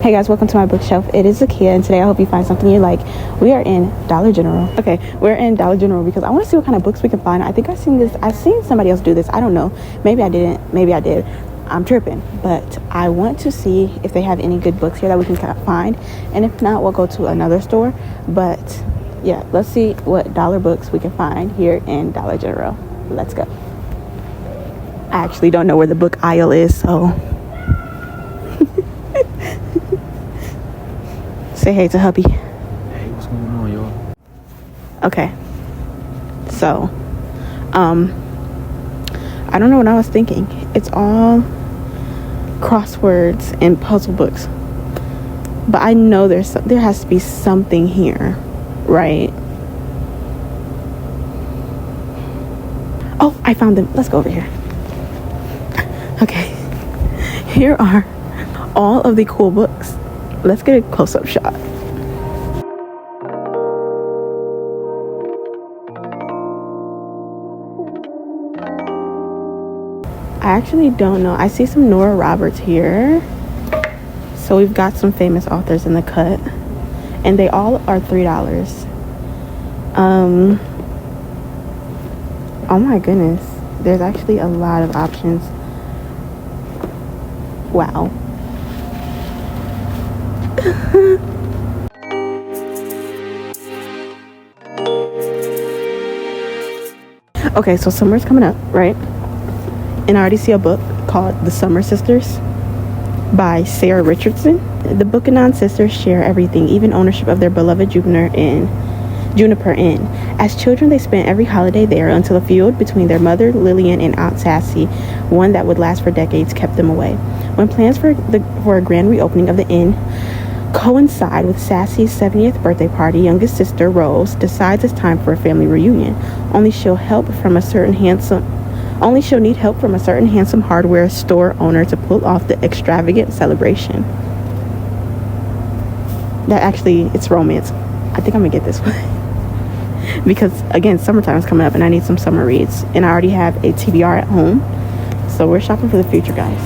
Hey guys, welcome to my bookshelf. It is Zakia, and today I hope you find something you like. We are in Dollar General. Okay, we're in Dollar General because I want to see what kind of books we can find. I think I've seen somebody else do this. I don't know. Maybe I didn't. Maybe I did. I'm tripping. But I want to see if they have any good books here that we can find. And if not, we'll go to another store. But yeah, let's see what dollar books we can find here in Dollar General. Let's go. I actually don't know where the book aisle is, so... Say hey to hubby. Hey, what's going on, y'all? Okay. So, I don't know what I was thinking. It's all crosswords and puzzle books. But I know there has to be something here, right? Oh, I found them. Let's go over here. Okay. Here are all of the cool books. Let's get a close-up shot. I actually don't know. I see some Nora Roberts here. So we've got some famous authors in the cut. And they all are $3. Oh my goodness. There's actually a lot of options. Wow. Okay, so summer's coming up, right? And I already see a book called The Summer Sisters by Sarah Richardson. The Bookish sisters share everything, even ownership of their beloved Juniper Inn. As children, they spent every holiday there until a feud between their mother, Lillian, and Aunt Sassy, one that would last for decades, kept them away. When plans for a grand reopening of the inn coincide with Sassy's 70th birthday party, youngest sister Rose decides it's time for a family reunion. Only she'll need help from a certain handsome hardware store owner to pull off the extravagant celebration. It's romance. I think I'm gonna get this one because again, summertime is coming up and I need some summer reads, and I already have a TBR at home, so we're shopping for the future, guys.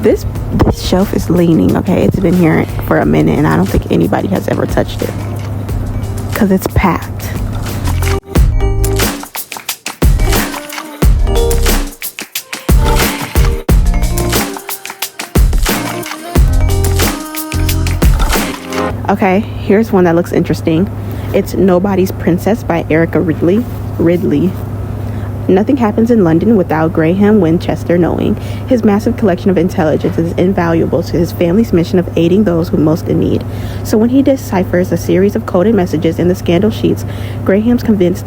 This shelf is leaning, okay? It's been here for a minute and I don't think anybody has ever touched it because it's packed. Okay, here's one that looks interesting. It's Nobody's Princess by Erica Ridley. Nothing happens in London without Graham Winchester knowing. His massive collection of intelligence is invaluable to his family's mission of aiding those who most in need. So when he deciphers a series of coded messages in the scandal sheets, Graham's convinced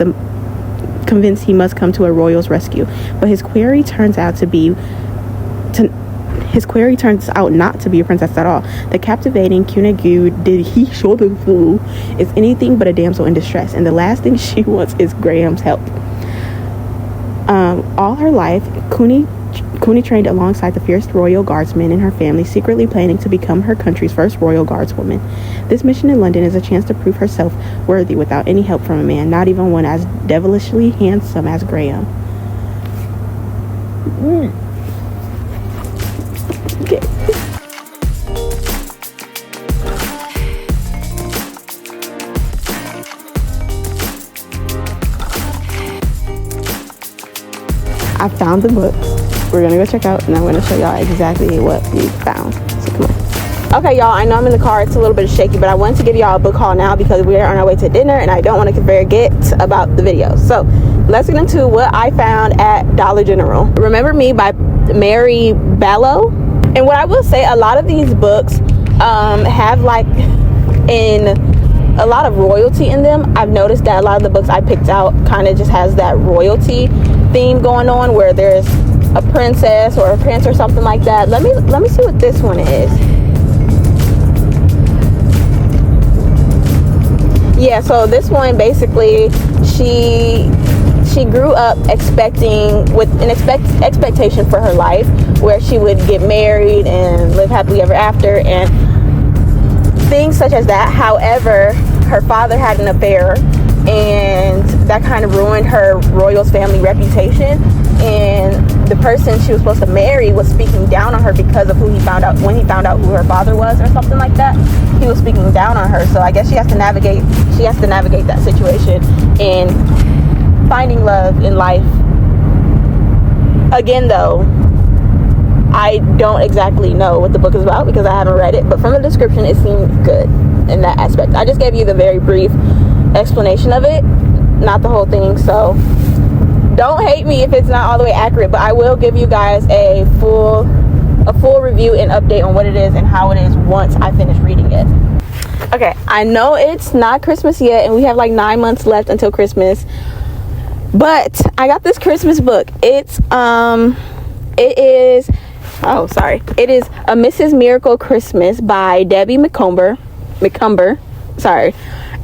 he must come to a royal's rescue. But his query turns out not to be a princess at all. The captivating Cunningham did he show the fool is anything but a damsel in distress, and the last thing she wants is Graham's help. All her life, Cooney trained alongside the fierce royal guardsmen in her family, secretly planning to become her country's first royal guardswoman. This mission in London is a chance to prove herself worthy without any help from a man, not even one as devilishly handsome as Graham. Okay. I found the books. We're gonna go check out and I'm gonna show y'all exactly what we found. So come on. Okay, y'all, I know I'm in the car. It's a little bit shaky, but I wanted to give y'all a book haul now because we're on our way to dinner and I don't want to forget about the video. So let's get into what I found at Dollar General. Remember Me by Mary Ballow. And what I will say, a lot of these books have like a lot of royalty in them. I've noticed that a lot of the books I picked out kind of just has that royalty theme going on, where there's a princess or a prince or something like that. Let me see what this one is. Yeah, so this one basically she grew up expecting with an expectation for her life where she would get married and live happily ever after and things such as that. However, her father had an affair and that kind of ruined her royals family reputation, and person she was supposed to marry was speaking down on her because of when he found out who her father was or something like that. He was speaking down on her. So I guess she has to navigate that situation and finding love in life. Again, though, I don't exactly know what the book is about because I haven't read it, but from the description it seemed good in that aspect. I just gave you the very brief explanation of it, not the whole thing, so don't hate me if it's not all the way accurate, but I will give you guys a full review and update on what it is and how it is once I finish reading it. Okay, I know it's not Christmas yet and we have like 9 months left until Christmas, but I got this Christmas book. It is A Mrs. Miracle Christmas by Debbie McComber.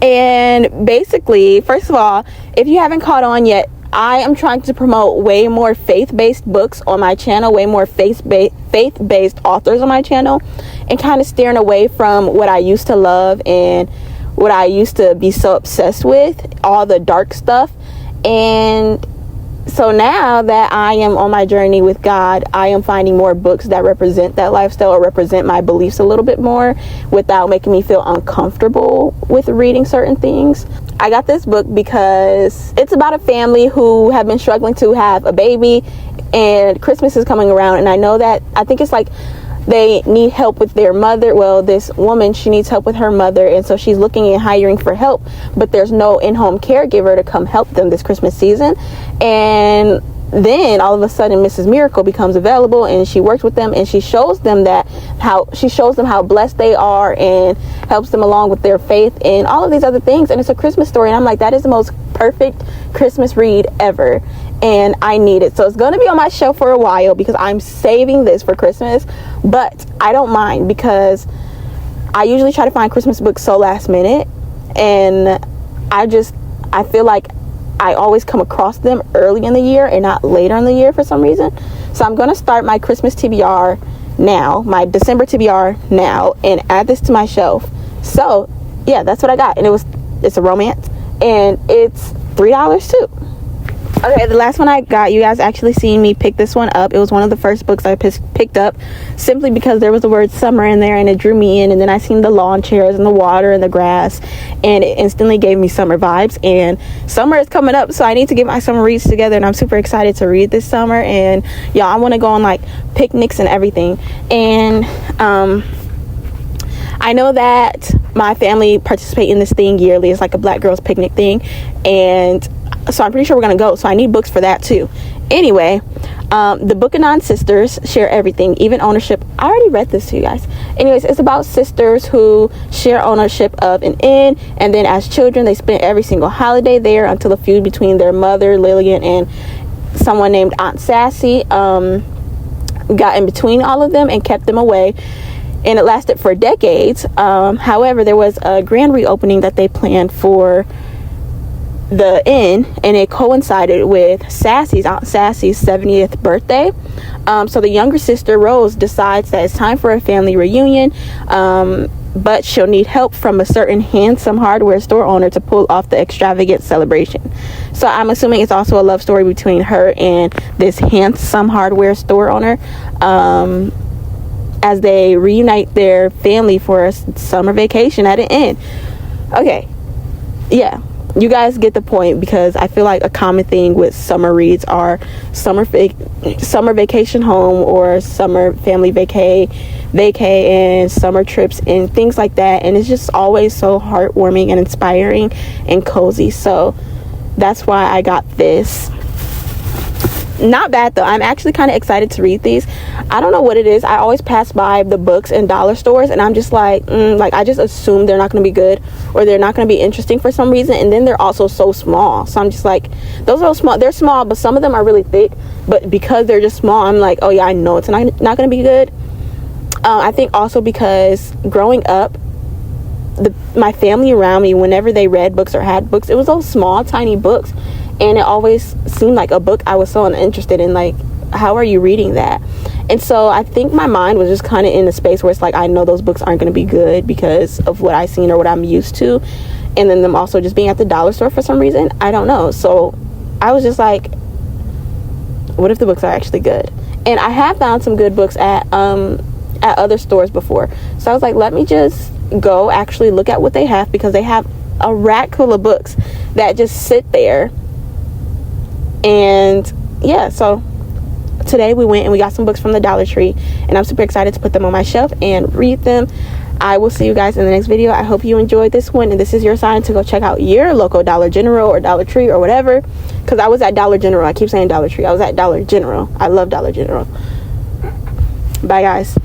And basically, first of all, if you haven't caught on yet, I am trying to promote way more faith-based books on my channel, way more faith-based authors on my channel, and kind of steering away from what I used to love and what I used to be so obsessed with, all the dark stuff. And so now that I am on my journey with God, I am finding more books that represent that lifestyle or represent my beliefs a little bit more without making me feel uncomfortable with reading certain things. I got this book because it's about a family who have been struggling to have a baby, and Christmas is coming around, and I think it's like they need help with their mother. Well, this woman, she needs help with her mother, and so she's looking at hiring for help, but there's no in-home caregiver to come help them this Christmas season. And then all of a sudden Mrs. Miracle becomes available, and she works with them, and she shows them how blessed they are and helps them along with their faith and all of these other things. And it's a Christmas story, and I'm like, that is the most perfect Christmas read ever, and I need it. So it's going to be on my shelf for a while because I'm saving this for Christmas, but I don't mind because I usually try to find Christmas books so last minute, and I feel like I always come across them early in the year and not later in the year for some reason. So I'm going to start my Christmas TBR now, my December TBR now, and add this to my shelf. So yeah, that's what I got, and it's a romance, and it's $3 too. Okay, the last one I got, you guys actually seen me pick this one up. It was one of the first books I picked up simply because there was the word summer in there and it drew me in, and then I seen the lawn chairs and the water and the grass, and it instantly gave me summer vibes. And summer is coming up, so I need to get my summer reads together, and I'm super excited to read this summer. And y'all, I want to go on like picnics and everything. And I know that my family participate in this thing yearly. It's like a Black girls picnic thing, and so I'm pretty sure we're gonna go, so I need books for that too. Anyway, the Bookish sisters share everything, even ownership. I already read this to you guys. Anyways, it's about sisters who share ownership of an inn, and then as children they spent every single holiday there until a feud between their mother Lillian and someone named Aunt Sassy got in between all of them and kept them away, and it lasted for decades. However, there was a grand reopening that they planned for the inn, and it coincided with Aunt Sassy's 70th birthday. So the younger sister Rose decides that it's time for a family reunion, but she'll need help from a certain handsome hardware store owner to pull off the extravagant celebration. So I'm assuming it's also a love story between her and this handsome hardware store owner, as they reunite their family for a summer vacation at an inn. Okay, yeah, you guys get the point, because I feel like a common thing with summer reads are summer vacation home or summer family vacay and summer trips and things like that, and it's just always so heartwarming and inspiring and cozy. So that's why I got this. Not bad though. I'm actually kind of excited to read these. I don't know what it is. I always pass by the books in dollar stores, and I'm just like I just assume they're not going to be good or they're not going to be interesting for some reason. And then they're also so small, so I'm just like, those are small. They're small, but some of them are really thick. But because they're just small, I'm like, oh yeah, I know it's not going to be good. I think also because growing up, my family around me, whenever they read books or had books, it was those small, tiny books. And it always seemed like a book I was so uninterested in. Like, how are you reading that? And so I think my mind was just kind of in a space where it's like, I know those books aren't going to be good because of what I've seen or what I'm used to. And then them also just being at the dollar store for some reason. I don't know. So I was just like, what if the books are actually good? And I have found some good books at other stores before. So I was like, let me just go actually look at what they have, because they have a rack full of books that just sit there. And yeah, so today we went and we got some books from the Dollar Tree, and I'm super excited to put them on my shelf and read them. I will see you guys in the next video. I hope you enjoyed this one, and this is your sign to go check out your local Dollar General or Dollar Tree or whatever, because I was at Dollar General. I keep saying Dollar Tree. I was at Dollar General. I love Dollar General. Bye guys.